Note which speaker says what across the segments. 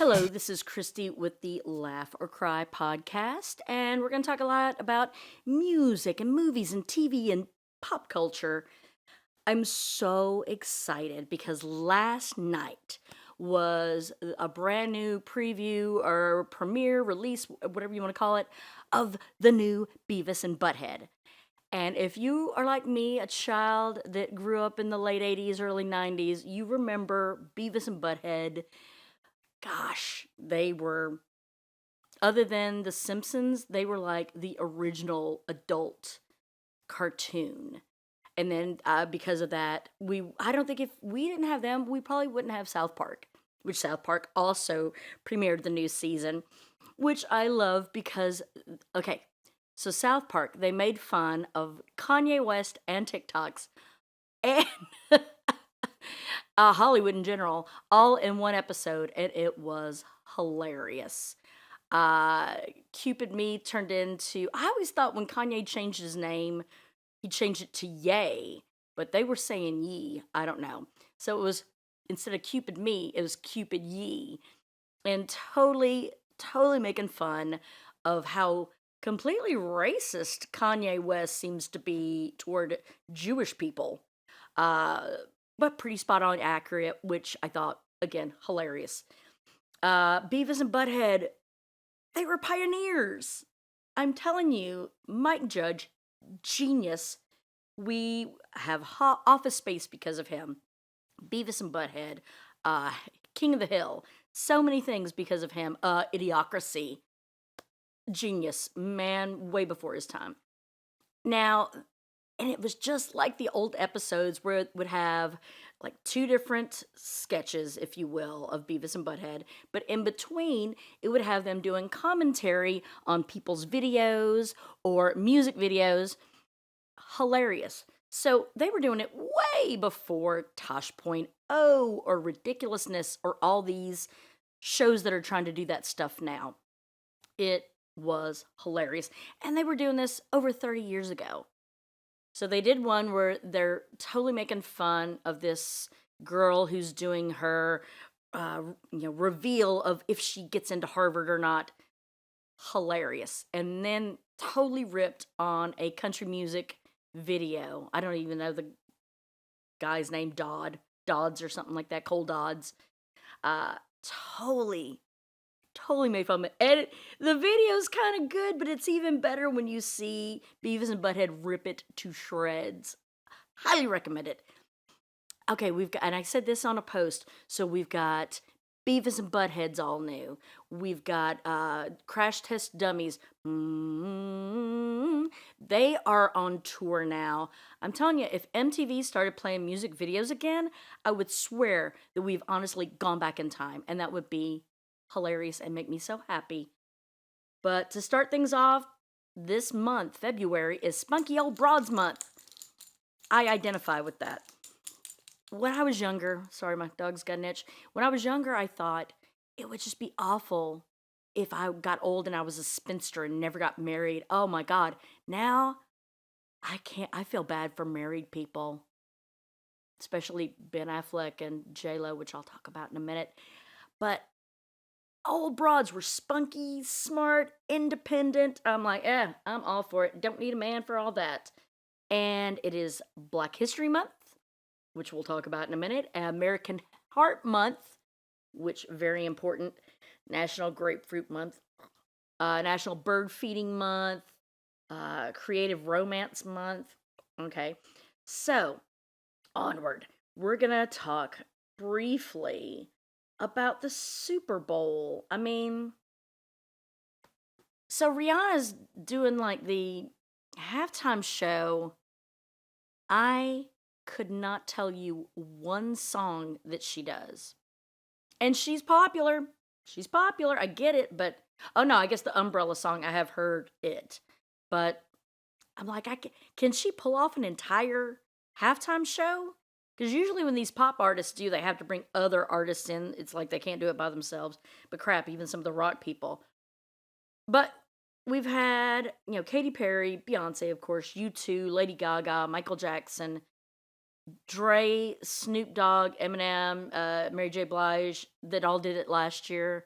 Speaker 1: Hello, this is Christy with the Laugh or Cry podcast, and we're going to talk a lot about music and movies and TV and pop culture. I'm so excited because last night was a brand new preview or premiere release, whatever you want to call it, of the new Beavis and Butthead. And if you are like me, a child that grew up in the late 80s, early 90s, you remember Beavis and Butthead. Gosh, they were, other than The Simpsons, they were like the original adult cartoon. And then because of that, I don't think if we didn't have them, we probably wouldn't have South Park, which South Park also premiered the new season, which I love because, okay, so South Park, they made fun of Kanye West and TikToks and Hollywood in general, all in one episode, and it was hilarious. Uh, Cupid Me turned into. I always thought when Kanye changed his name, he changed it to Ye, but they were saying Ye. I don't know. So it was instead of Cupid Me, it was Cupid Ye, and totally making fun of how completely racist Kanye West seems to be toward Jewish people. Uh, but pretty spot on accurate, which I thought, again, hilarious. Beavis and Butthead, they were pioneers. I'm telling you, Mike Judge, genius. We have office space because of him. Beavis and Butthead, uh, King of the Hill, so many things because of him. Idiocracy, genius, man, way before his time. Now, and it was just like the old episodes where it would have like two different sketches, if you will, of Beavis and Butthead, but in between, it would have them doing commentary on people's videos or music videos. Hilarious. So they were doing it way before Tosh.0 or Ridiculousness or all these shows that are trying to do that stuff now. It was hilarious. And they were doing this over 30 years ago. So they did one where they're totally making fun of this girl who's doing her, reveal of if she gets into Harvard or not. Hilarious. And then totally ripped on a country music video. I don't even know the guy's name, Dodds or something like that, Cole Dodds. Uh, totally totally made fun of it. And the video's kind of good, but it's even better when you see Beavis and Butthead rip it to shreds. Highly recommend it. Okay, we've got, and I said this on a post, so we've got Beavis and Butthead's all new. We've got Crash Test Dummies. They are on tour now. I'm telling you, if MTV started playing music videos again, I would swear that we've honestly gone back in time, and that would be hilarious and make me so happy. But to start things off, this month, February, is Spunky Old Broads Month. I identify with that. When I was younger, sorry, my dog's got an itch. When I was younger, I thought it would just be awful if I got old and I was a spinster and never got married. Oh my God. Now, I can't, I feel bad for married people, especially Ben Affleck and J-Lo, which I'll talk about in a minute. But old broads were spunky, smart, independent. I'm like, I'm all for it. Don't need a man for all that. And it is Black History Month, which we'll talk about in a minute. American Heart Month, which very important. National Grapefruit Month. National Bird Feeding Month. Creative Romance Month. Okay. So, onward. We're going to talk briefly about the Super Bowl. I mean, so Rihanna's doing like the halftime show. I could not tell you one song that she does. And she's popular. She's popular. I get it, but oh no, I guess the Umbrella song, I have heard it. But I'm like, can she pull off an entire halftime show? Because usually when these pop artists do, they have to bring other artists in. It's like they can't do it by themselves. But crap, even some of the rock people. But we've had, Katy Perry, Beyonce, of course, U2, Lady Gaga, Michael Jackson, Dre, Snoop Dogg, Eminem, Mary J. Blige, that all did it last year.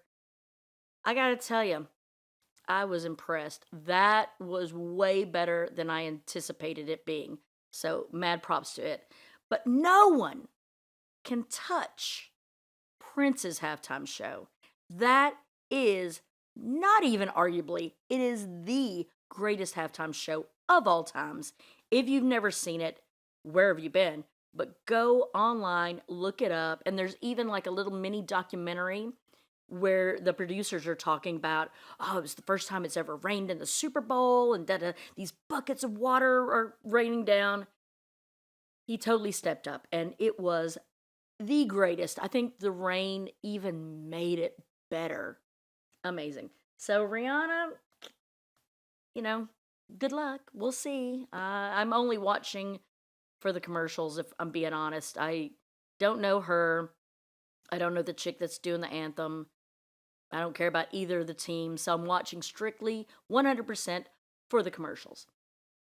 Speaker 1: I gotta tell you, I was impressed. That was way better than I anticipated it being. So, mad props to it. But no one can touch Prince's halftime show. That is not even arguably, it is the greatest halftime show of all times. If you've never seen it, where have you been? But go online, look it up, and there's even like a little mini documentary where the producers are talking about, oh, it was the first time it's ever rained in the Super Bowl, and these buckets of water are raining down. He totally stepped up, and it was the greatest. I think the rain even made it better. Amazing. So, Rihanna, you know, good luck. We'll see. I'm only watching for the commercials, if I'm being honest. I don't know her. I don't know the chick that's doing the anthem. I don't care about either of the teams, so I'm watching strictly 100% for the commercials.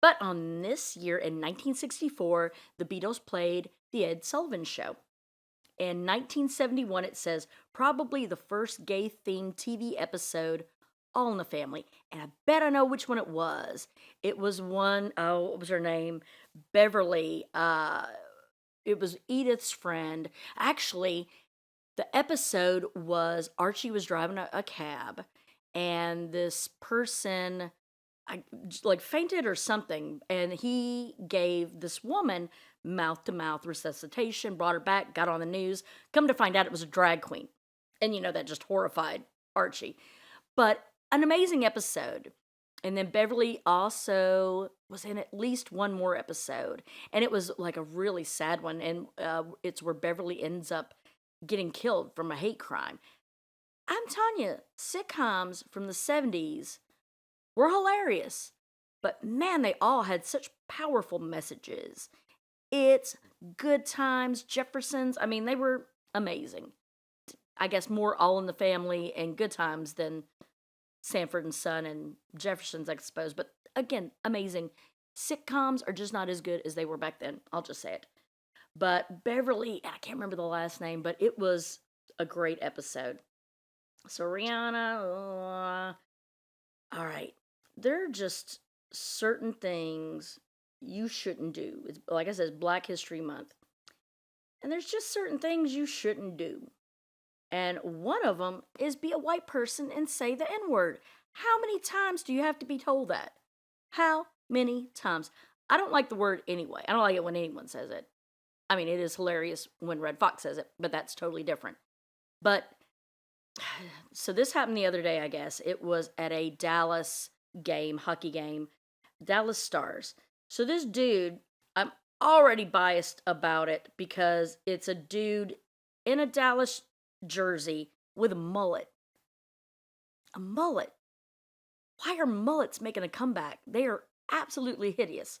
Speaker 1: But on this year in 1964, the Beatles played The Ed Sullivan Show. In 1971, it says, probably the first gay themed TV episode, All in the Family. And I bet I know which one it was. It was one, oh, what was her name? Beverly. It was Edith's friend. Actually, the episode was Archie was driving a cab, and this person like fainted or something, and he gave this woman mouth to mouth resuscitation, brought her back, got on the news. Come to find out, it was a drag queen, and that just horrified Archie. But an amazing episode. And then Beverly also was in at least one more episode, and it was like a really sad one. And it's where Beverly ends up getting killed from a hate crime. I'm telling you, sitcoms from the 70s were hilarious. But man, they all had such powerful messages. It's Good Times, Jeffersons. I mean, they were amazing. I guess more All in the Family and Good Times than Sanford and Son and Jeffersons, I suppose. But again, amazing. Sitcoms are just not as good as they were back then. I'll just say it. But Beverly, I can't remember the last name, but it was a great episode. So Rihanna, all right. There are just certain things you shouldn't do. It's, like I said, it's Black History Month. And there's just certain things you shouldn't do. And one of them is be a white person and say the N word. How many times do you have to be told that? How many times? I don't like the word anyway. I don't like it when anyone says it. I mean, it is hilarious when Red Fox says it, but that's totally different. But, so this happened the other day, I guess. It was at a Dallas game, hockey game, Dallas Stars. So this dude, I'm already biased about it because it's a dude in a Dallas jersey with a mullet. A mullet. Why are mullets making a comeback? They are absolutely hideous.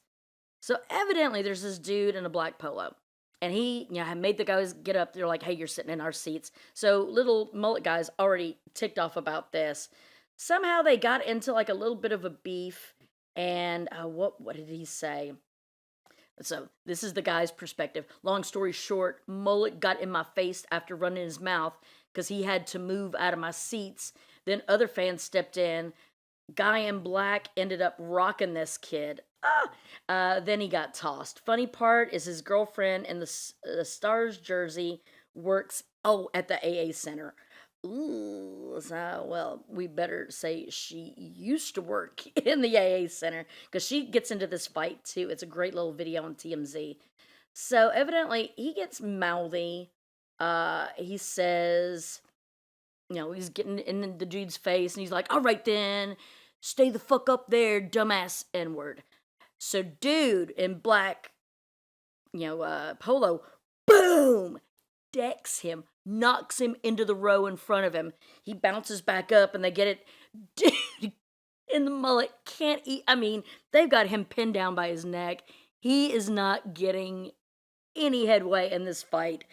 Speaker 1: So evidently there's this dude in a black polo. And he, had made the guys get up. They're like, hey, you're sitting in our seats. So little mullet guys already ticked off about this. Somehow they got into like a little bit of a beef. And what did he say? So this is the guy's perspective. Long story short, mullet got in my face after running his mouth because he had to move out of my seats. Then other fans stepped in. Guy in black ended up rocking this kid. Then he got tossed. Funny part is his girlfriend in the Stars jersey works, at the AA Center. Ooh, so, well, we better say she used to work in the AA Center because she gets into this fight too. It's a great little video on TMZ. So evidently he gets mouthy. He says, he's getting in the dude's face and he's like, all right then, stay the fuck up there, dumbass N-word. So dude in black, polo, boom, decks him, knocks him into the row in front of him. He bounces back up and they get it. Dude in the mullet can't eat. I mean, they've got him pinned down by his neck. He is not getting any headway in this fight.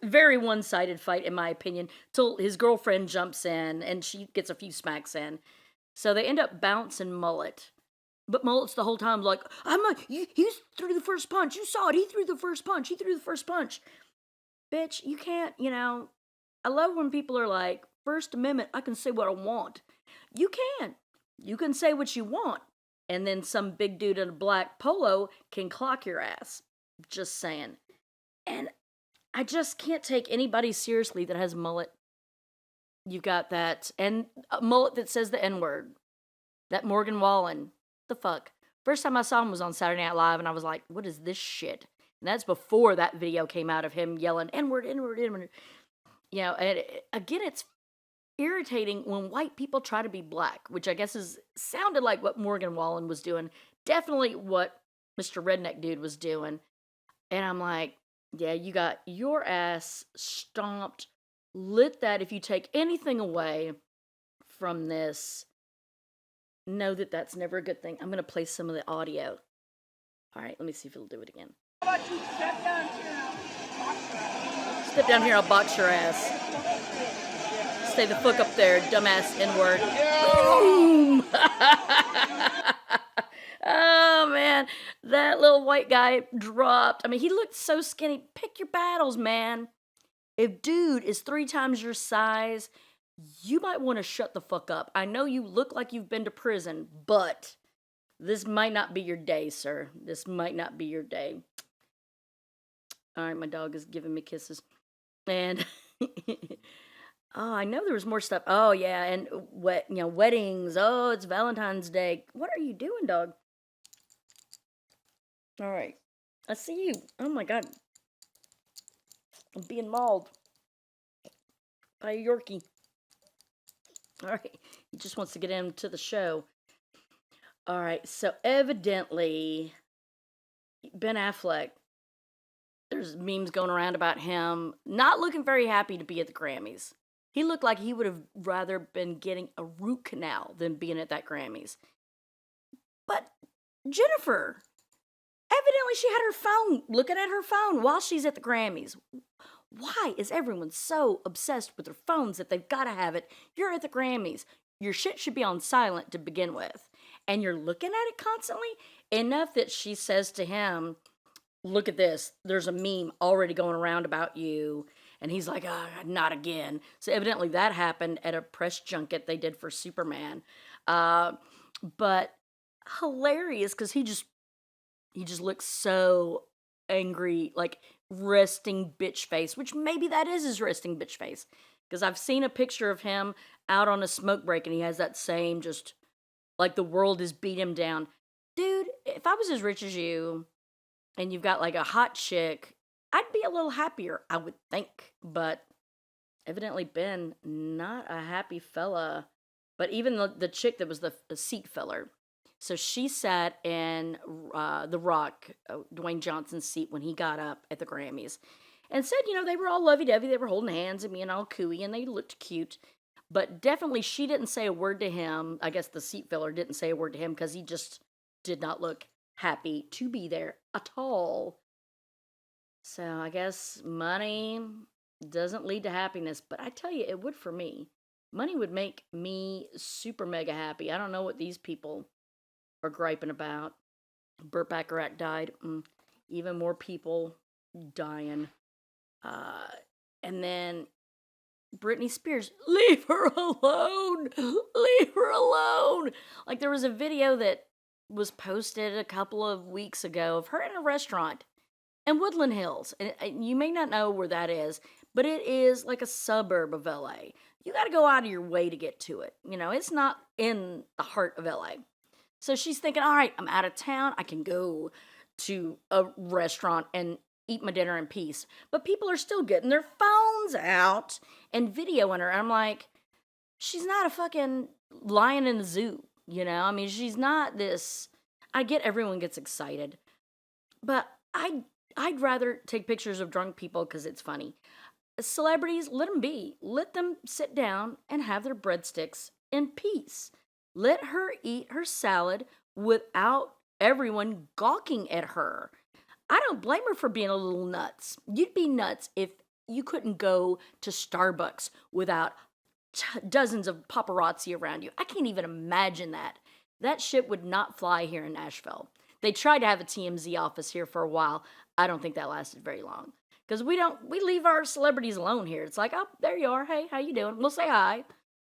Speaker 1: Very one-sided fight, in my opinion, till his girlfriend jumps in and she gets a few smacks in. So they end up bouncing mullet. But mullet's the whole time like, he threw the first punch. You saw it. He threw the first punch. Bitch, you can't, I love when people are like, First Amendment. I can say what I want. You can. You can say what you want. And then some big dude in a black polo can clock your ass. Just saying. And I just can't take anybody seriously that has a mullet. You've got that. And a mullet that says the N-word. That Morgan Wallen. The fuck? First time I saw him was on Saturday Night Live, and I was like, what is this shit? And that's before that video came out of him yelling, N-word, N-word, N-word. You know, and again, it's irritating when white people try to be black, which I guess sounded like what Morgan Wallen was doing. Definitely what Mr. Redneck Dude was doing. And I'm like, yeah, you got your ass stomped. Lit that if you take anything away from this, know that that's never a good thing. I'm going to play some of the audio. All right, let me see if it'll do it again.
Speaker 2: How about you step down here?
Speaker 1: Step down here, I'll box your ass. Stay the fuck up there, dumbass N-word. Boom! Oh, man. That little white guy dropped. I mean, he looked so skinny. Pick your battles, man. If dude is 3 times your size, you might want to shut the fuck up. I know you look like you've been to prison, but this might not be your day, sir. This might not be your day. All right, my dog is giving me kisses. And oh, I know there was more stuff. Oh, yeah, and weddings. Oh, it's Valentine's Day. What are you doing, dog? All right. I see you. Oh, my God. I'm being mauled by a Yorkie. All right. He just wants to get into the show. All right. So, evidently, Ben Affleck, there's memes going around about him not looking very happy to be at the Grammys. He looked like he would have rather been getting a root canal than being at that Grammys. But Jennifer, evidently she had her phone, looking at her phone while she's at the Grammys. Why is everyone so obsessed with their phones that they've got to have it? You're at the Grammys. Your shit should be on silent to begin with. And you're looking at it constantly enough that she says to him, look at this. There's a meme already going around about you. And he's like, oh, not again. So evidently that happened at a press junket they did for Superman. But hilarious because he just looks so angry, like resting bitch face, which maybe that is his resting bitch face. Because I've seen a picture of him out on a smoke break and he has that same just like the world has beat him down. Dude, if I was as rich as you and you've got like a hot chick, I'd be a little happier, I would think. But evidently Ben, not a happy fella. But even the chick that was the seat filler. So she sat in The Rock, Dwayne Johnson's seat when he got up at the Grammys. And said, they were all lovey-dovey. They were holding hands and being all cooey and they looked cute. But definitely she didn't say a word to him. I guess the seat filler didn't say a word to him because he just did not look happy to be there at all. So I guess money doesn't lead to happiness. But I tell you, it would for me. Money would make me super mega happy. I don't know what these people are griping about. Burt Bacharach died. Even more people dying. And then Britney Spears, leave her alone. Leave her alone. Like there was a video that was posted a couple of weeks ago of her in a restaurant in Woodland Hills. And you may not know where that is, but it is like a suburb of LA. You got to go out of your way to get to it. It's not in the heart of LA. So she's thinking, all right, I'm out of town. I can go to a restaurant and eat my dinner in peace. But people are still getting their phones out and videoing her. And I'm like, she's not a fucking lion in the zoo, I mean, she's not this. I get everyone gets excited. But I'd rather take pictures of drunk people because it's funny. Celebrities, let them be. Let them sit down and have their breadsticks in peace. Let her eat her salad without everyone gawking at her. I don't blame her for being a little nuts. You'd be nuts if you couldn't go to Starbucks without dozens of paparazzi around you. I can't even imagine that. That shit would not fly here in Nashville. They tried to have a TMZ office here for a while. I don't think that lasted very long. Because we leave our celebrities alone here. It's like, oh, there you are. Hey, how you doing? We'll say hi.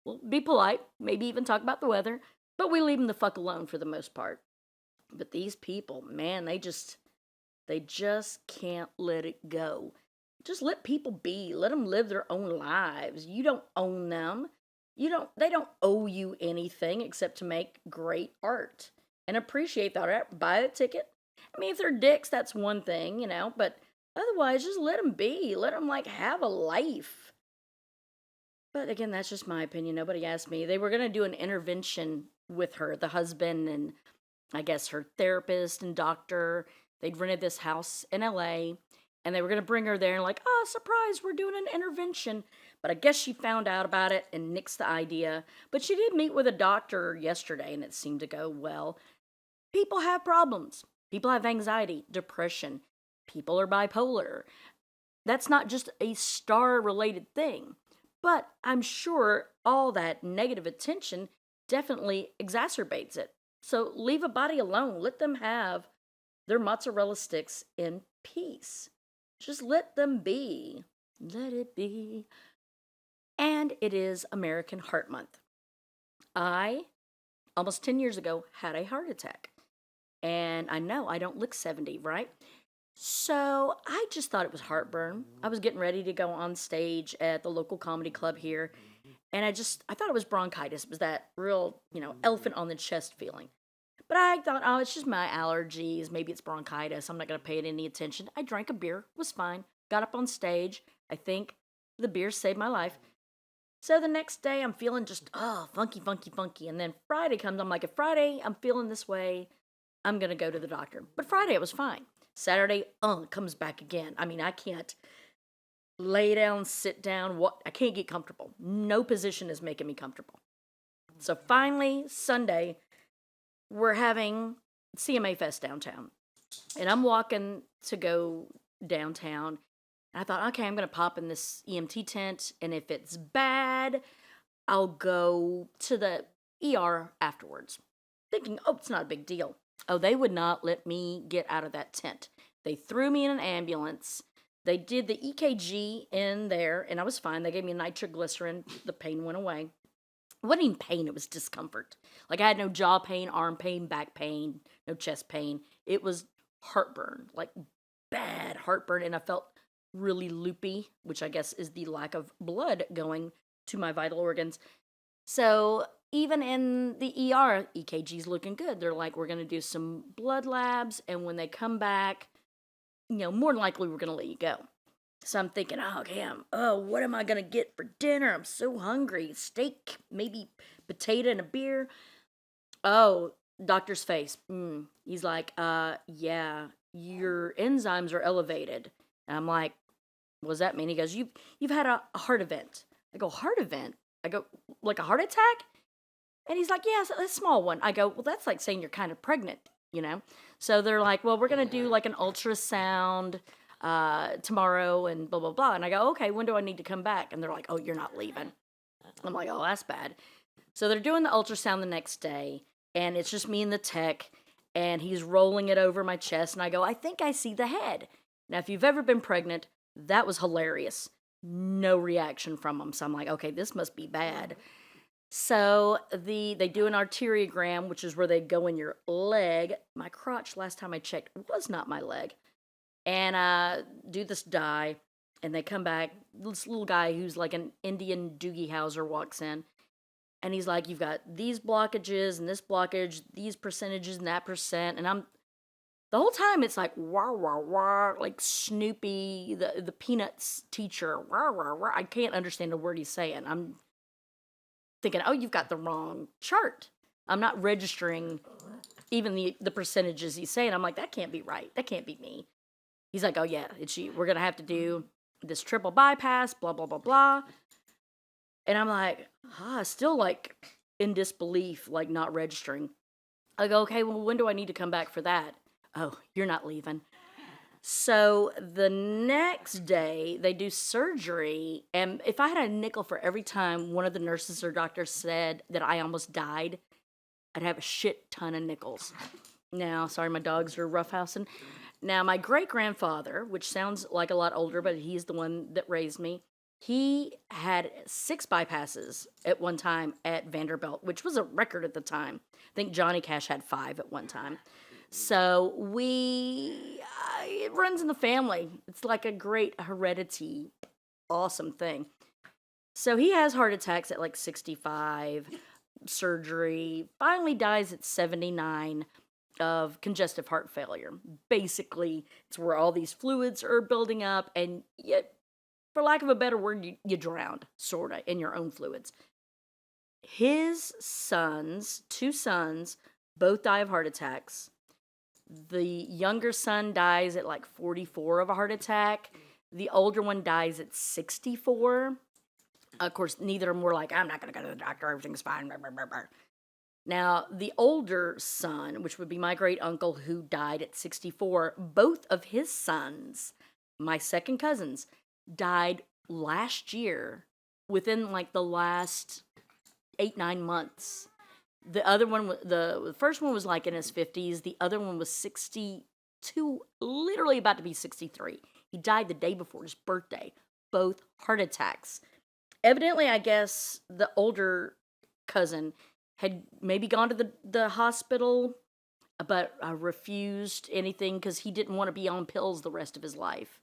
Speaker 1: We'll be polite. Maybe even talk about the weather. But we leave them the fuck alone for the most part. But these people, man, they just can't let it go. Just let people be. Let them live their own lives. You don't own them. They don't owe you anything except to make great art and appreciate that art. Buy a ticket. I mean, if they're dicks, that's one thing, but otherwise, just let them be. Let them, like, have a life. But again, that's just my opinion. Nobody asked me. They were going to do an intervention with her, the husband, and I guess her therapist and doctor. They'd rented this house in LA, and they were going to bring her there and, like, oh, surprise, we're doing an intervention. But I guess she found out about it and nixed the idea. But she did meet with a doctor yesterday, and it seemed to go well. People have problems. People have anxiety, depression. People are bipolar. That's not just a star-related thing. But I'm sure all that negative attention definitely exacerbates it. So leave a body alone. Let them have their mozzarella sticks in peace. Just let them be. Let it be. And it is American Heart Month. I, almost 10 years ago, had a heart attack. And I know I don't look 70, right? So I just thought it was heartburn. I was getting ready to go on stage at the local comedy club here. And I thought it was bronchitis. It was that real, elephant on the chest feeling. But I thought, oh, it's just my allergies. Maybe it's bronchitis. I'm not going to pay it any attention. I drank a beer. Was fine. Got up on stage. I think the beer saved my life. So the next day, I'm feeling just, funky, funky, funky. And then Friday comes. I'm like, if Friday I'm feeling this way, I'm going to go to the doctor. But Friday, it was fine. Saturday, comes back again. I mean, I can't lay down, sit down. I can't get comfortable. No position is making me comfortable. So finally, Sunday, we're having CMA Fest downtown. And I'm walking to go downtown. And I thought, okay, I'm going to pop in this EMT tent. And if it's bad, I'll go to the ER afterwards. Thinking, it's not a big deal. Oh, they would not let me get out of that tent. They threw me in an ambulance. They did the EKG in there, and I was fine. They gave me nitroglycerin. The pain went away. It wasn't even pain. It was discomfort. Like, I had no jaw pain, arm pain, back pain, no chest pain. It was heartburn, like bad heartburn, and I felt really loopy, which I guess is the lack of blood going to my vital organs. So even in the ER, EKG's looking good. They're like, we're going to do some blood labs, and when they come back, more than likely we're going to let you go. So I'm thinking, what am I going to get for dinner? I'm so hungry. Steak, maybe potato and a beer. Oh, doctor's face. He's like, yeah, your enzymes are elevated. And I'm like, what does that mean? He goes, you've had a heart event. I go, heart event? I go, like a heart attack? And he's like, yeah, it's a small one. I go, well, that's like saying you're kind of pregnant, So they're like, well, we're going to do like an ultrasound tomorrow and blah, blah, blah. And I go, okay, when do I need to come back? And they're like, oh, you're not leaving. I'm like, oh, that's bad. So they're doing the ultrasound the next day, and it's just me and the tech, and he's rolling it over my chest. And I go, I think I see the head. Now, if you've ever been pregnant, that was hilarious. No reaction from him. So I'm like, okay, this must be bad. So they do an arteriogram, which is where they go in your leg. My crotch, last time I checked, was not my leg. And do this dye, and they come back. This little guy who's like an Indian Doogie Howser walks in, and he's like, you've got these blockages and this blockage, these percentages and that percent. And the whole time it's like, wah, wah, wah, like Snoopy, the Peanuts teacher, wah, wah, wah. I can't understand a word he's saying. I'm thinking, oh, you've got the wrong chart. I'm not registering even the percentages he's saying. I'm like, that can't be right. That can't be me. He's like, oh, yeah, it's you. We're going to have to do this triple bypass, blah, blah, blah, blah. And I'm like, still like in disbelief, like not registering. I go, okay, well, when do I need to come back for that? Oh, you're not leaving. So the next day, they do surgery, and if I had a nickel for every time one of the nurses or doctors said that I almost died, I'd have a shit ton of nickels. Now, sorry, my dogs are roughhousing. Now, my great grandfather, which sounds like a lot older, but he's the one that raised me, he had 6 bypasses at one time at Vanderbilt, which was a record at the time. I think Johnny Cash had 5 at one time. So it runs in the family. It's like a great heredity, awesome thing. So he has heart attacks at like 65, surgery, finally dies at 79 of congestive heart failure. Basically, it's where all these fluids are building up, and yet, for lack of a better word, you drowned, sort of, in your own fluids. His sons, 2 sons, both die of heart attacks. The younger son dies at like 44 of a heart attack. The older one dies at 64. Of course, neither of them were like, I'm not going to go to the doctor, everything's fine. Blah, blah, blah, blah. Now, the older son, which would be my great uncle who died at 64, both of his sons, my second cousins, died last year within like the last 8-9 months. The other one, the first one was like in his 50s. The other one was 62, literally about to be 63. He died the day before his birthday. Both heart attacks. Evidently, I guess the older cousin had maybe gone to the hospital, but refused anything because he didn't want to be on pills the rest of his life.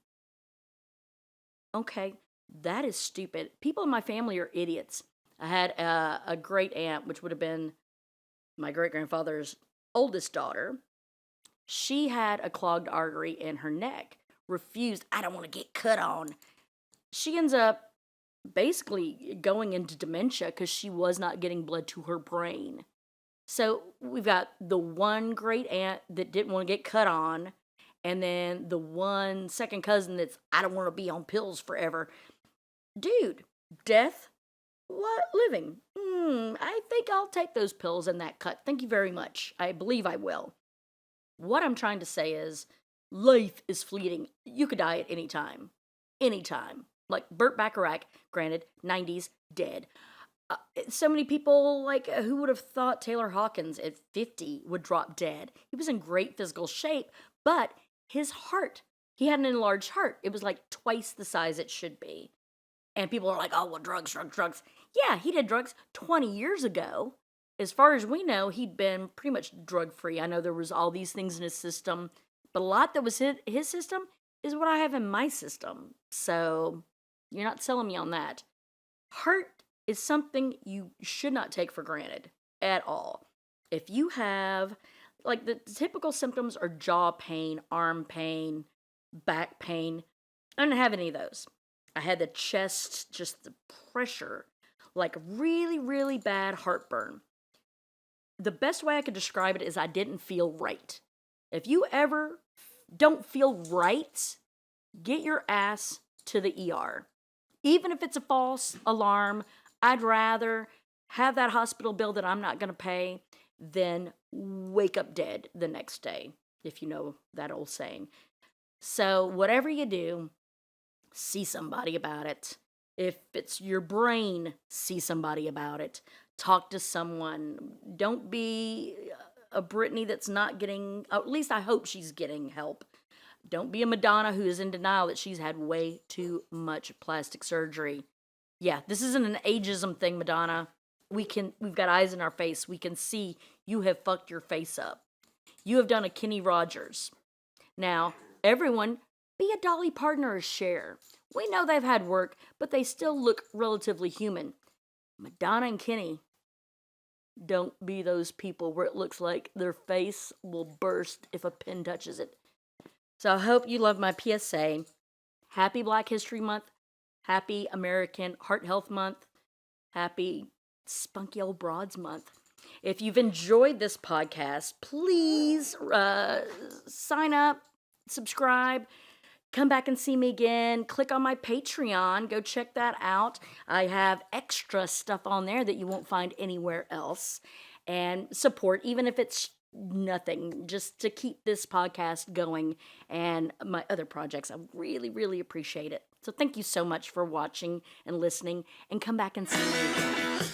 Speaker 1: Okay, that is stupid. People in my family are idiots. I had a great aunt, which would have been my great-grandfather's oldest daughter. She had a clogged artery in her neck. Refused. I don't want to get cut on. She ends up basically going into dementia because she was not getting blood to her brain. So we've got the one great aunt that didn't want to get cut on, and then the one second cousin that's, I don't want to be on pills forever. Dude, death? What? Living? I think I'll take those pills and that cut. Thank you very much. I believe I will. What I'm trying to say is, life is fleeting. You could die at any time. Anytime. Like Burt Bacharach, granted, 90s, dead. So many people, like, who would have thought Taylor Hawkins at 50 would drop dead? He was in great physical shape, but his heart, he had an enlarged heart. It was like twice the size it should be. And people are like, oh, well, drugs. Yeah, he did drugs 20 years ago. As far as we know, he'd been pretty much drug-free. I know there was all these things in his system, but a lot that was his system is what I have in my system. So you're not selling me on that. Heart is something you should not take for granted at all. If you have, like, the typical symptoms are jaw pain, arm pain, back pain. I didn't have any of those. I had the chest, just the pressure, like really, really bad heartburn. The best way I could describe it is I didn't feel right. If you ever don't feel right, get your ass to the ER. Even if it's a false alarm, I'd rather have that hospital bill that I'm not going to pay than wake up dead the next day, if you know that old saying. So whatever you do, see somebody about it. If it's your brain, see somebody about it. Talk to someone. Don't be a Britney that's not getting, at least I hope she's getting help. Don't be a Madonna who is in denial that she's had way too much plastic surgery. Yeah, this isn't an ageism thing, Madonna. We've got eyes in our face. We can see you have fucked your face up. You have done a Kenny Rogers. Now, everyone, be a Dolly Parton or a Cher. We know they've had work, but they still look relatively human. Madonna and Kenny, don't be those people where it looks like their face will burst if a pin touches it. So I hope you love my PSA. Happy Black History Month. Happy American Heart Health Month. Happy Spunky Old Broads Month. If you've enjoyed this podcast, please sign up, subscribe, come back and see me again. Click on my Patreon. Go check that out. I have extra stuff on there that you won't find anywhere else. And support, even if it's nothing, just to keep this podcast going and my other projects. I really, really appreciate it. So thank you so much for watching and listening, and come back and see me again.